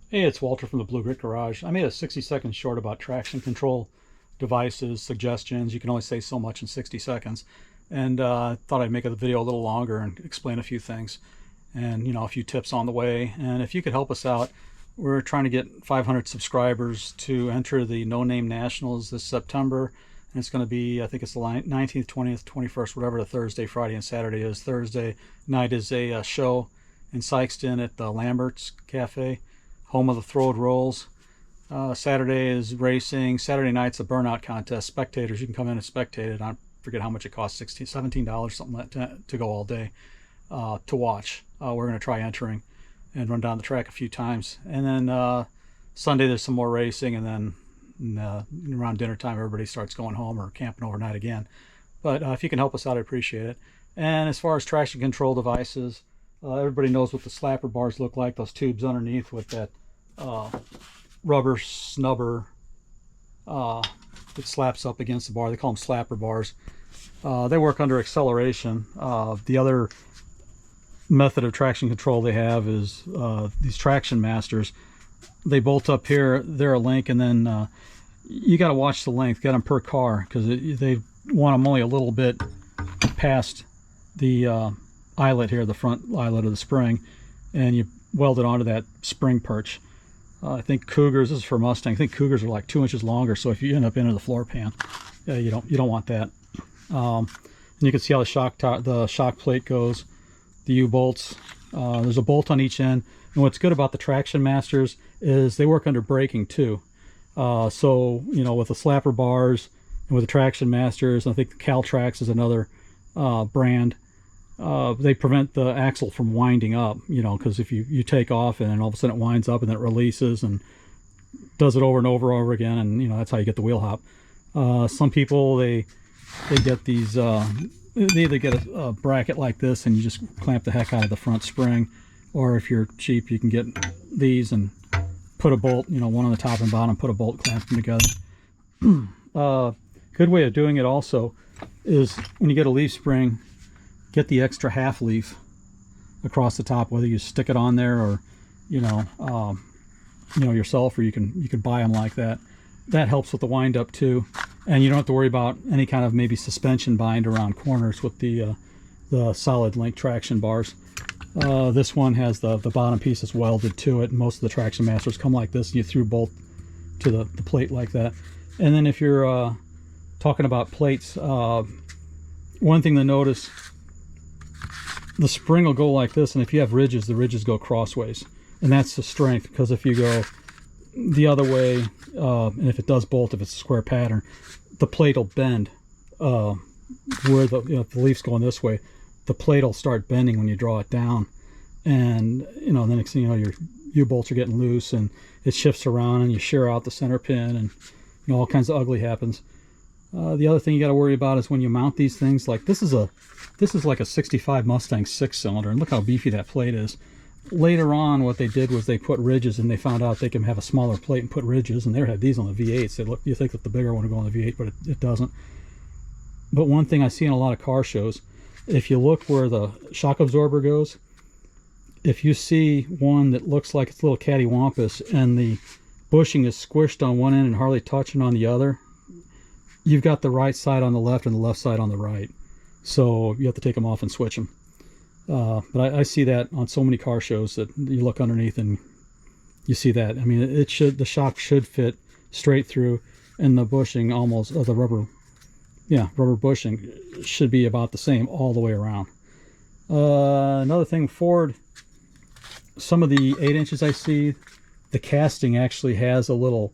Hey, it's Walter from the Blu-Grit Garage. I made a 60-second short about traction control devices, suggestions. You can only say so much in 60 seconds. And thought I'd make the video a little longer and explain a few things and, a few tips on the way. And if you could help us out, we're trying to get 500 subscribers to enter the No Name Nationals this September. And it's going to be, I think it's the 19th, 20th, 21st, whatever the Thursday, Friday, and Saturday is. Thursday night is a show in Sykeston at the Lambert's Cafe, home of the Throwed Rolls. Saturday is racing. Saturday night's a burnout contest. Spectators, you can come in and spectate it. I forget how much it costs, $16, $17, something like that, to go all day to watch. We're going to try entering and run down the track a few times. And then Sunday there's some more racing, and then around dinner time everybody starts going home or camping overnight again. But if you can help us out, I appreciate it. And as far as traction control devices, everybody knows what the slapper bars look like, those tubes underneath with that rubber snubber that slaps up against the bar. They call them slapper bars. They work under acceleration. The other method of traction control they have is these traction masters. They bolt up here, they're a link, and then you got to watch the length, get them per car, because they want them only a little bit past the eyelet here, the front eyelet of the spring, and you weld it onto that spring perch. I think Cougars, this is for Mustang, I think Cougars are like 2 inches longer, so if you end up into the floor pan, you don't want that. And you can see how the shock plate goes, the U-bolts. There's a bolt on each end, and what's good about the Traction Masters is they work under braking too. So with the slapper bars and with the Traction Masters, I think the Caltrax is another brand. They prevent the axle from winding up, because if you take off and then all of a sudden it winds up and then it releases and does it over and over again, and that's how you get the wheel hop. Some people they get these they either get a bracket like this and you just clamp the heck out of the front spring, or if you're cheap you can get these and put a bolt, one on the top and bottom, put a bolt, clamp them together. Good way of doing it also is when you get a leaf spring, get the extra half leaf across the top, whether you stick it on there or yourself, or you can buy them like that. That helps with the wind up too, and you don't have to worry about any kind of maybe suspension bind around corners with the solid link traction bars. This one has the bottom piece is welded to it, and most of the Traction Masters come like this, and you threw bolt to the plate like that. And then if you're talking about plates, one thing to notice, the spring will go like this, and if you have ridges, the ridges go crossways, and that's the strength, because if you go the other way, and if it does bolt, if it's a square pattern, the plate will bend. Where if the leaf's going this way, the plate will start bending when you draw it down, and the next thing you know, your U-bolts are getting loose and it shifts around and you shear out the center pin, and all kinds of ugly happens. The other thing you got to worry about is when you mount these things, like this is like a 65 Mustang 6-cylinder, and look how beefy that plate is. Later on, what they did was they put ridges, and they found out they can have a smaller plate and put ridges, and they had these on the V8s. You think that the bigger one would go on the V8, but it doesn't. But one thing I see in a lot of car shows, if you look where the shock absorber goes, if you see one that looks like it's a little cattywampus and the bushing is squished on one end and hardly touching on the other, you've got the right side on the left and the left side on the right. So you have to take them off and switch them. But I see that on so many car shows that you look underneath and you see that. I mean, the shock should fit straight through, and the bushing the rubber bushing should be about the same all the way around. Another thing, Ford, some of the 8 inches I see, the casting actually has a little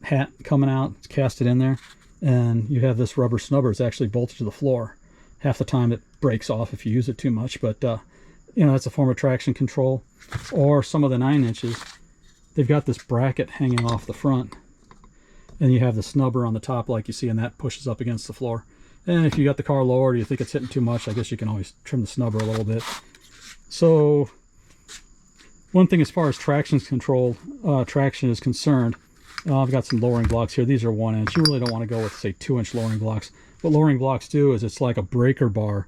hat coming out. It's casted in there, and you have this rubber snubber. It's actually bolted to the floor. Half the time it breaks off if you use it too much, but that's a form of traction control. Or some of the 9 inches, they've got this bracket hanging off the front, and you have the snubber on the top like you see, and that pushes up against the floor. And if you got the car lower, or you think it's hitting too much, I guess you can always trim the snubber a little bit. So one thing as far as traction is concerned, I've got some lowering blocks here. These are 1 inch. You really don't want to go with, say, 2-inch lowering blocks. What lowering blocks do is it's like a breaker bar,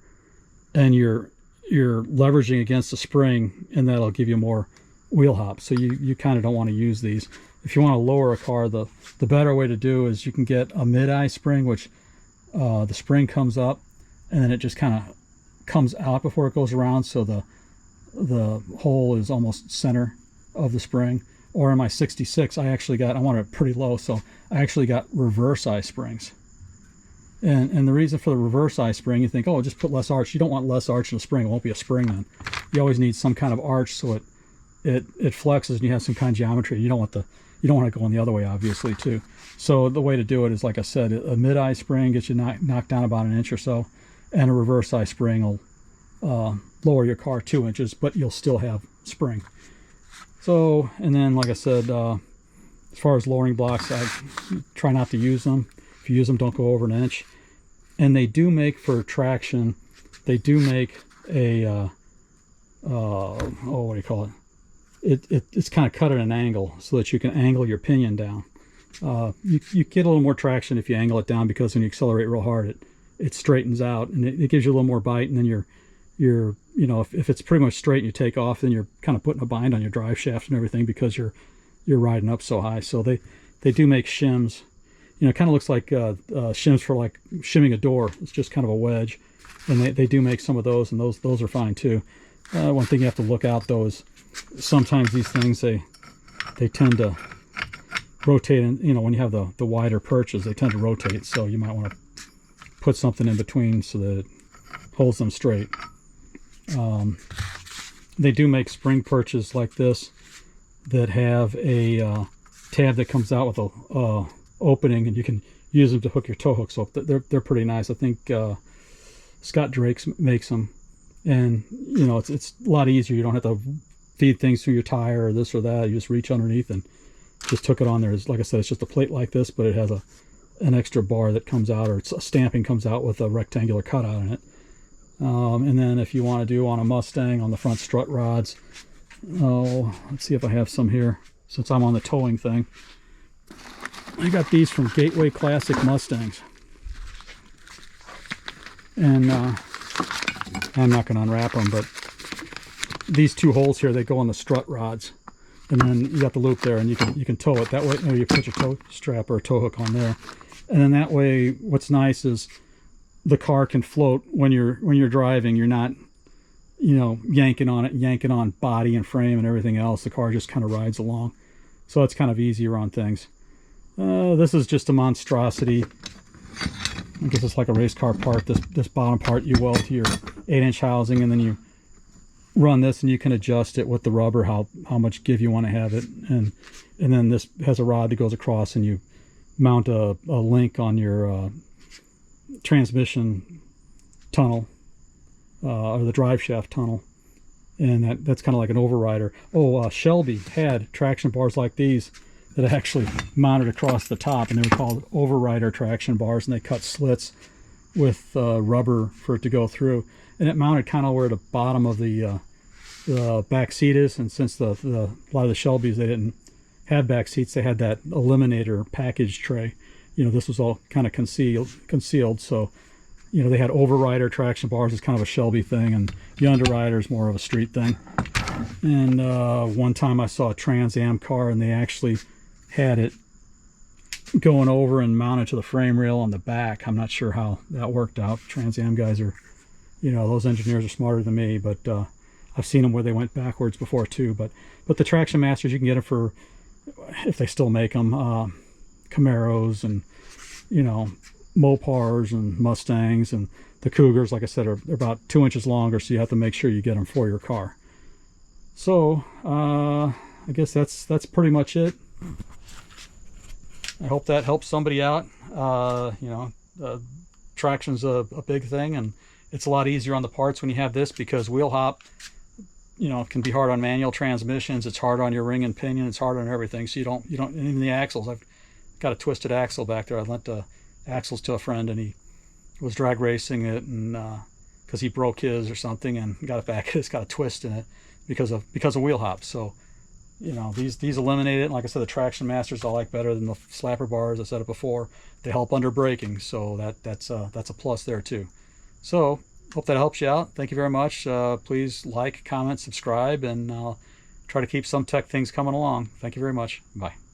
and you're leveraging against the spring, and that'll give you more wheel hop, so you kind of don't want to use these. If you want to lower a car, the better way to do is you can get a mid-eye spring, which the spring comes up and then it just kind of comes out before it goes around, so the hole is almost center of the spring. Or in my 66, I wanted it pretty low, so I actually got reverse eye springs. And the reason for the reverse eye spring, you think, oh, just put less arch. You don't want less arch in a spring. It won't be a spring then. You always need some kind of arch so it flexes and you have some kind of geometry. You don't want it going the other way, obviously, too. So the way to do it is, like I said, a mid-eye spring gets you knocked down about 1 inch or so, and a reverse eye spring will lower your car 2 inches, but you'll still have spring. So, and then, like I said, as far as lowering blocks, I try not to use them. If you use them, don't go over 1 inch. And they do make, for traction, they do make a, what do you call it? It's kind of cut at an angle so that you can angle your pinion down. You get a little more traction if you angle it down, because when you accelerate real hard, it straightens out, and it gives you a little more bite, and then you're if it's pretty much straight and you take off, then you're kind of putting a bind on your drive shaft and everything, because you're riding up so high. So they do make shims. It kind of looks like shims for like shimming a door. It's just kind of a wedge, and they do make some of those, and those are fine too. One thing you have to look out though is sometimes these things they tend to rotate, and when you have the wider perches, they tend to rotate. So you might want to put something in between so that it holds them straight. They do make spring perches like this that have a tab that comes out with a opening, and you can use them to hook your tow hooks up. They're pretty nice. I think Scott Drake makes them, and it's a lot easier. You don't have to feed things through your tire or this or that. You just reach underneath and just hook it on there. Like I said, it's just a plate like this, but it has an extra bar that comes out, or a stamping comes out with a rectangular cutout in it. And then if you want to do on a Mustang, on the front strut rods, let's see if I have some here, since I'm on the towing thing. I got these from Gateway Classic Mustangs, and I'm not going to unwrap them, but these two holes here, they go on the strut rods, and then you got the loop there, and you can tow it that way. You put your tow strap or a tow hook on there, and then that way, what's nice is the car can float when you're driving. You're not yanking on body and frame and everything else. The car just kind of rides along, so it's kind of easier on things. This is just a monstrosity. I guess it's like a race car part. This bottom part you weld to your 8-inch housing, and then you run this, and you can adjust it with the rubber how much give you want to have it, and then this has a rod that goes across, and you mount a link on your transmission tunnel, or the drive shaft tunnel, and that's kind of like an overrider. Shelby had traction bars like these that actually mounted across the top, and they were called overrider traction bars, and they cut slits with rubber for it to go through, and it mounted kind of where the bottom of the back seat is. And since a lot of the Shelbys, they didn't have back seats, they had that eliminator package tray. This was all kind of concealed, so they had overrider traction bars. It's kind of a Shelby thing, and the underrider is more of a street thing. And one time I saw a Trans Am car, and they actually had it going over and mounted to the frame rail on the back. I'm not sure how that worked out. Trans Am guys are, those engineers are smarter than me, but I've seen them where they went backwards before too. But the Traction Masters, you can get them for, if they still make them, Camaros and Mopars and Mustangs, and the Cougars, like I said, are about 2 inches longer, so you have to make sure you get them for your car. So I guess that's pretty much it. I hope that helps somebody out. Traction's a big thing, and it's a lot easier on the parts when you have this, because wheel hop, can be hard on manual transmissions. It's hard on your ring and pinion. It's hard on everything. So you don't, and even the axles. I've got a twisted axle back there. I lent the axles to a friend, and he was drag racing it, and because he broke his or something and got it back, it's got a twist in it because of wheel hop. So these eliminate it. And like I said, the Traction Masters I like better than the slapper bars. I said it before. They help under braking, so that's a plus there too. So hope that helps you out. Thank you very much. Please like, comment, subscribe, and I'll try to keep some tech things coming along. Thank you very much. Bye.